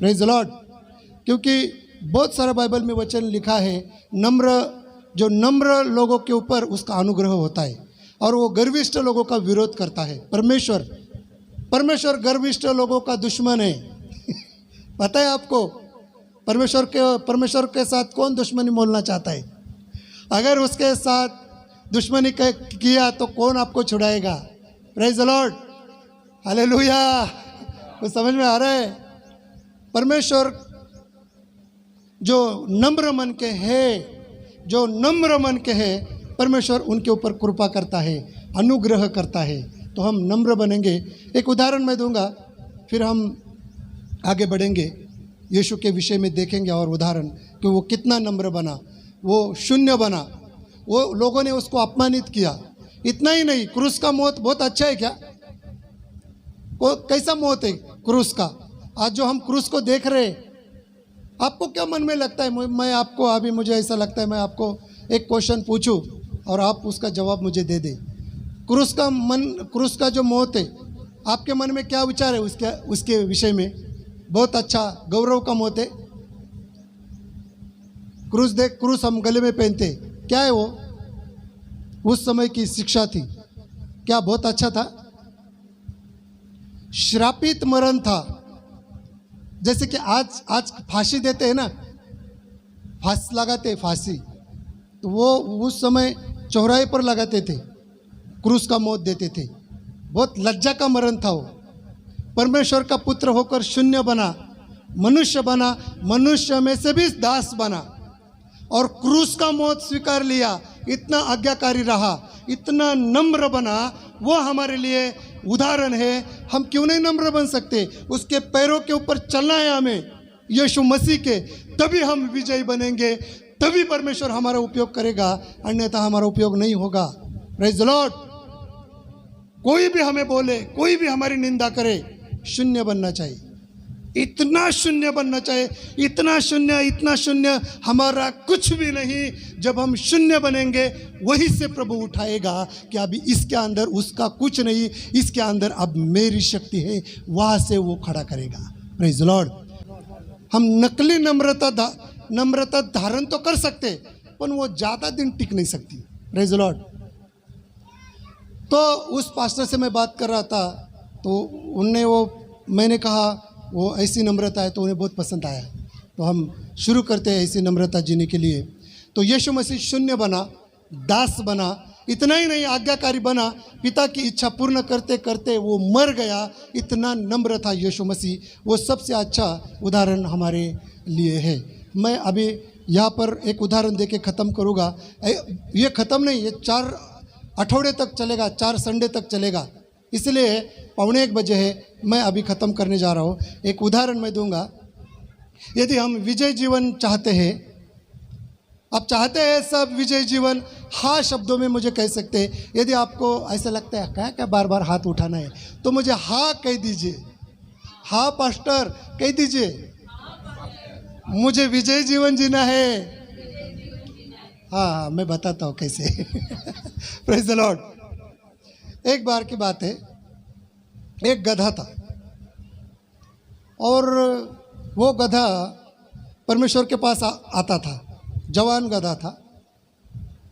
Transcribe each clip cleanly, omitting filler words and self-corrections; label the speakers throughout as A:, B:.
A: Praise the Lord. क्योंकि बहुत सारा बाइबल में वचन लिखा है, जो नम्र लोगों के ऊपर उसका अनुग्रह होता है और वो गर्विष्ठ लोगों का विरोध करता है। परमेश्वर गर्विष्ठ लोगों का दुश्मन है। पता है आपको परमेश्वर के साथ कौन दुश्मनी मोलना चाहता है? अगर उसके साथ दुश्मनी किया तो कौन आपको छुड़ाएगा? Praise the lord, hallelujah. कुछ समझ में आ रहा है? परमेश्वर जो नम्र मन के हैं, परमेश्वर उनके ऊपर कृपा करता है, अनुग्रह करता है। तो हम नम्र बनेंगे। एक उदाहरण मैं दूंगा, फिर हम आगे बढ़ेंगे, यीशु के विषय में देखेंगे और उदाहरण कि वो कितना नम्र बना, वो शून्य बना, वो लोगों ने उसको अपमानित किया। इतना ही नहीं, क्रूस का मौत बहुत अच्छा है क्या? कैसा मौत है क्रूस का? आज जो हम क्रूस को देख रहे हैं, आपको क्या मन में लगता है? मैं आपको अभी मुझे ऐसा लगता है मैं आपको एक क्वेश्चन पूछूं और आप उसका जवाब मुझे दे दें। क्रूस का जो मौत है, आपके मन में क्या विचार है उसके विषय में? बहुत अच्छा, गौरव का मौत है। क्रूस हम गले में पहनते, क्या है वो? उस समय की शिक्षा थी, क्या बहुत अच्छा था? श्रापित मरण था। जैसे कि आज फांसी देते हैं ना, फांसी, तो वो उस समय चौराहे पर लगाते थे, क्रूस का मौत देते थे। बहुत लज्जा का मरण था वो। परमेश्वर का पुत्र होकर शून्य बना, मनुष्य में से भी दास बना और क्रूस का मौत स्वीकार लिया। इतना आज्ञाकारी रहा, इतना नम्र बना, वो हमारे लिए उदाहरण है। हम क्यों नहीं नम्र बन सकते? उसके पैरों के ऊपर चलना है हमें, यीशु मसीह के, तभी हम विजयी बनेंगे, तभी परमेश्वर हमारा उपयोग करेगा, अन्यथा हमारा उपयोग नहीं होगा। Praise the Lord. कोई भी हमें बोले, कोई भी हमारी निंदा करे, शून्य बनना चाहिए, इतना शून्य बनना चाहिए, इतना शून्य, हमारा कुछ भी नहीं। जब हम शून्य बनेंगे, वहीं से प्रभु उठाएगा कि अभी इसके अंदर उसका कुछ नहीं, इसके अंदर अब मेरी शक्ति है, वहां से वो खड़ा करेगा। Praise the Lord. हम नकली नम्रता धारण तो कर सकते, पर वो ज़्यादा दिन टिक नहीं सकती। Praise the Lord. तो उस पास्टर से मैं बात कर रहा था, तो मैंने कहा वो ऐसी नम्रता है, तो उन्हें बहुत पसंद आया। तो हम शुरू करते हैं ऐसी नम्रता जीने के लिए। तो यीशु मसीह शून्य बना, दास बना, इतना ही नहीं आज्ञाकारी बना, पिता की इच्छा पूर्ण करते करते वो मर गया। इतना नम्र था यीशु मसीह। वो सबसे अच्छा उदाहरण हमारे लिए है। मैं अभी यहाँ पर एक उदाहरण देके ख़त्म करूँगा। ये ख़त्म नहीं, ये 4 अठौड़े तक चलेगा, 4 संडे तक चलेगा, इसलिए 1:15 बजे है। मैं अभी ख़त्म करने जा रहा हूँ। एक उदाहरण मैं दूंगा। यदि हम विजय जीवन चाहते हैं, आप चाहते हैं सब विजय जीवन, हाँ शब्दों में मुझे कह सकते हैं। यदि आपको ऐसा लगता है क्या बार बार हाथ उठाना है, तो मुझे हाँ कह दीजिए। हाँ पास्टर कह दीजिए, मुझे विजय जीवन जीना है। हाँ, मैं बताता हूँ कैसे। Praise the Lord. एक बार की बात है, एक गधा था और वो गधा परमेश्वर के पास आता था। जवान गधा था,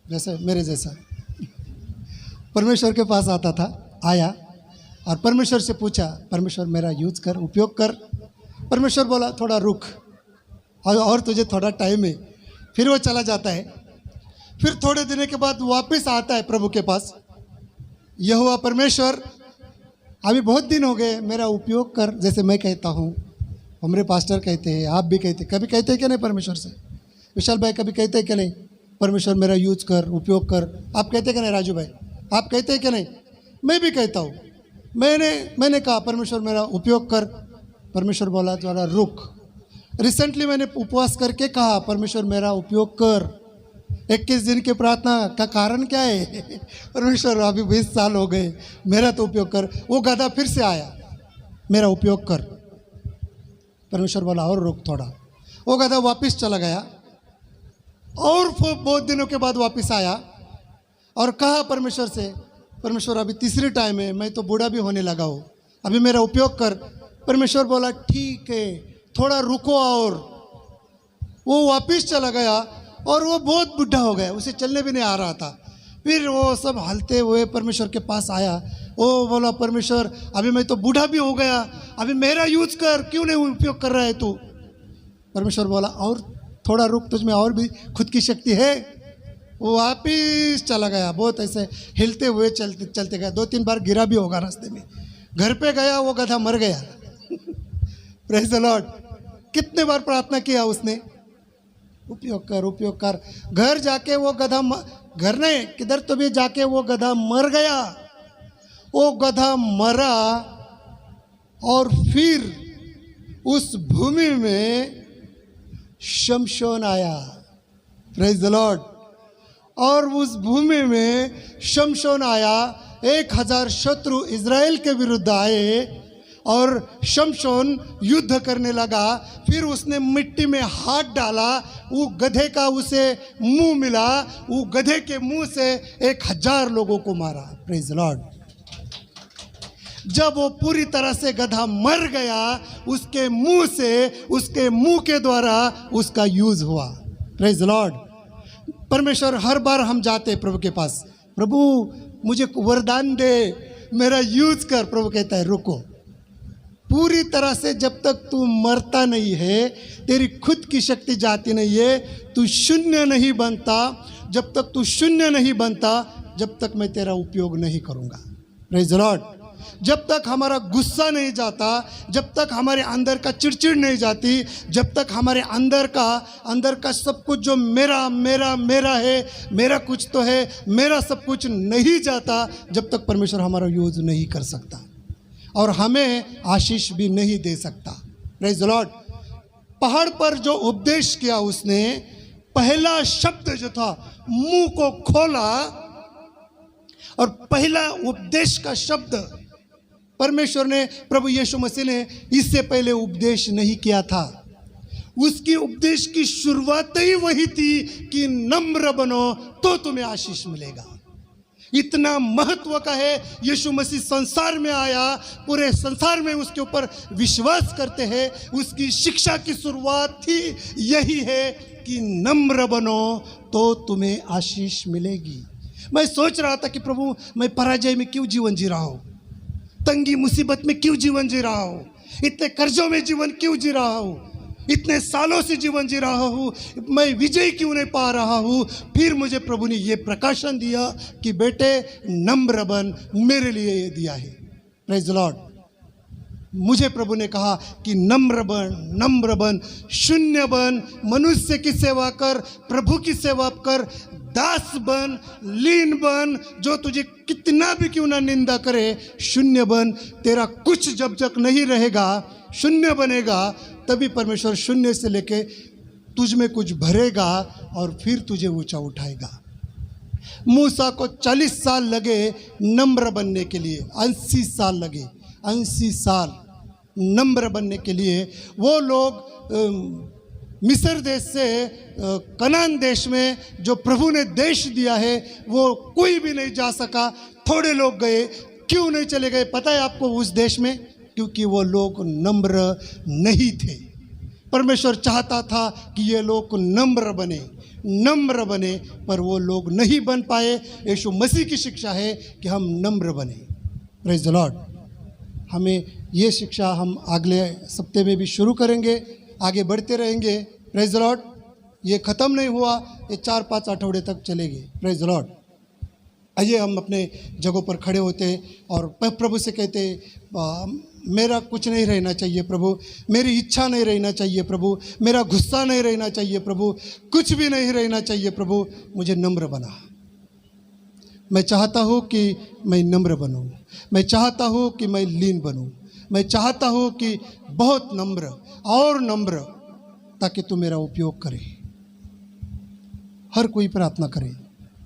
A: जैसे मेरे जैसा। परमेश्वर के पास आता था, आया और परमेश्वर से पूछा, परमेश्वर मेरा यूज कर, उपयोग कर। परमेश्वर बोला थोड़ा रुक, और तुझे थोड़ा टाइम है। फिर वो चला जाता है। फिर थोड़े दिनों के बाद वापस आता है प्रभु के पास। यहोवा परमेश्वर, अभी बहुत दिन हो गए, मेरा उपयोग कर। जैसे मैं कहता हूँ, हमारे पास्टर कहते हैं, आप भी कहते, कभी कहते हैं क्या नहीं परमेश्वर से? विशाल भाई कभी कहते हैं क्या नहीं, परमेश्वर मेरा यूज कर, उपयोग कर? आप कहते क्या नहीं? राजू भाई आप कहते हैं क्या नहीं? मैं भी कहता हूँ। मैंने कहा परमेश्वर मेरा उपयोग कर। परमेश्वर बोला थोड़ा रुक। रिसेंटली मैंने उपवास करके कहा, परमेश्वर मेरा उपयोग कर। 21 दिन की प्रार्थना का कारण क्या है? परमेश्वर अभी 20 साल हो गए, मेरा तो उपयोग कर। वो गधा फिर से आया, मेरा उपयोग कर। परमेश्वर बोला और रुक थोड़ा। वो गधा वापस चला गया और बहुत दिनों के बाद वापस आया और कहा परमेश्वर से, परमेश्वर अभी तीसरी टाइम है, मैं तो बूढ़ा भी होने लगा हूँ, अभी मेरा उपयोग कर। परमेश्वर बोला ठीक है, थोड़ा रुको। और वो वापिस चला गया और वो बहुत बुढ़ा हो गया, उसे चलने भी नहीं आ रहा था। फिर वो सब हलते हुए परमेश्वर के पास आया। वो बोला, परमेश्वर अभी मैं तो बूढ़ा भी हो गया, अभी मेरा यूज कर, क्यों नहीं उपयोग कर रहा है तू? परमेश्वर बोला, और थोड़ा रुक, तुझमें और भी खुद की शक्ति है। वो वापिस चला गया, बहुत ऐसे हिलते हुए चलते चलते गया। 2-3 बार गिरा भी होगा रास्ते में। घर पे गया, वो गधा मर गया। Praise the Lord. कितने बार प्रार्थना किया उसने, उपयोग कर, उपयोग कर। घर जाके वो गधा घर नहीं, किधर तो भी जाके वो गधा मर गया। वो गधा मरा और फिर उस भूमि में शमशोन आया। Praise the Lord. और उस भूमि में शमशोन आया। 1000 शत्रु इज़राइल के विरुद्ध आए और शमशोन युद्ध करने लगा। फिर उसने मिट्टी में हाथ डाला, वो गधे का उसे मुंह मिला, वो गधे के मुंह से 1000 लोगों को मारा। Praise the Lord. जब वो पूरी तरह से गधा मर गया, उसके मुंह से, उसके मुंह के द्वारा उसका यूज हुआ। Praise the Lord. परमेश्वर हर बार हम जाते प्रभु के पास, प्रभु मुझे वरदान दे, मेरा यूज कर। प्रभु कहता है रुको, पूरी तरह से जब तक तू मरता नहीं है, तेरी खुद की शक्ति जाती नहीं है, तू शून्य नहीं बनता, जब तक तू शून्य नहीं बनता, जब तक मैं तेरा उपयोग नहीं करूँगा। Praise the Lord. जब तक हमारा गुस्सा नहीं जाता, जब तक हमारे अंदर का चिड़चिड़ नहीं जाती, जब तक हमारे अंदर का सब कुछ जो मेरा मेरा मेरा है, मेरा कुछ तो है, मेरा सब कुछ नहीं जाता, जब तक परमेश्वर हमारा यूज नहीं कर सकता और हमें आशीष भी नहीं दे सकता। Praise the Lord. पहाड़ पर जो उपदेश किया उसने, पहला शब्द जो था, मुंह को खोला और पहला उपदेश का शब्द परमेश्वर ने, प्रभु यीशु मसीह ने इससे पहले उपदेश नहीं किया था। उसकी उपदेश की शुरुआत ही वही थी कि नम्र बनो तो तुम्हें आशीष मिलेगा। इतना महत्व का है। यीशु मसीह संसार में आया, पूरे संसार में उसके ऊपर विश्वास करते हैं। उसकी शिक्षा की शुरुआत ही यही है कि नम्र बनो तो तुम्हें आशीष मिलेगी। मैं सोच रहा था कि प्रभु मैं पराजय में क्यों जीवन जी रहा हूँ, तंगी मुसीबत में क्यों जीवन जी रहा हूँ, इतने कर्जों में जीवन क्यों जी रहा हूँ, इतने सालों से जीवन जी रहा हूँ, मैं विजय क्यों नहीं पा रहा हूँ। फिर मुझे प्रभु ने ये प्रकाशन दिया कि बेटे नम्र बन, मेरे लिए ये दिया है। Praise the Lord. मुझे प्रभु ने कहा कि नम्र बन, शून्य बन, मनुष्य की सेवा कर, प्रभु की सेवा कर, दास बन, लीन बन, जो तुझे कितना भी क्यों ना निंदा करे, शून्य बन। तेरा कुछ जब तक नहीं रहेगा, शून्य बनेगा, तभी परमेश्वर शून्य से लेके तुझ में कुछ भरेगा और फिर तुझे ऊंचा उठाएगा। मूसा को 40 साल लगे नम्र बनने के लिए, 80 साल लगे, 80 साल नम्र बनने के लिए। वो लोग मिस्र देश से कनान देश में जो प्रभु ने देश दिया है, वो कोई भी नहीं जा सका, थोड़े लोग गए। क्यों नहीं चले गए पता है आपको उस देश में? क्योंकि वो लोग नम्र नहीं थे। परमेश्वर चाहता था कि ये लोग नम्र बने, पर वो लोग नहीं बन पाए। यीशु मसीह की शिक्षा है कि हम नम्र बने। Praise the Lord. हमें ये शिक्षा हम अगले सप्ताह में भी शुरू करेंगे, आगे बढ़ते रहेंगे। Praise the Lord. ये ख़त्म नहीं हुआ, ये 4-5 आठवड़े तक चलेगी। Praise the Lord. आइए हम अपने जगहों पर खड़े होते और प्रभु से कहते, मेरा कुछ नहीं रहना चाहिए प्रभु, मेरी इच्छा नहीं रहना चाहिए प्रभु, मेरा गुस्सा नहीं रहना चाहिए प्रभु, कुछ भी नहीं रहना चाहिए प्रभु, मुझे नम्र बना। मैं चाहता हूँ कि मैं नम्र बनूँ, मैं चाहता हूँ कि मैं लीन बनूँ, मैं चाहता हूँ कि बहुत नम्र और नम्र, ताकि तू मेरा उपयोग करे। हर कोई प्रार्थना करे।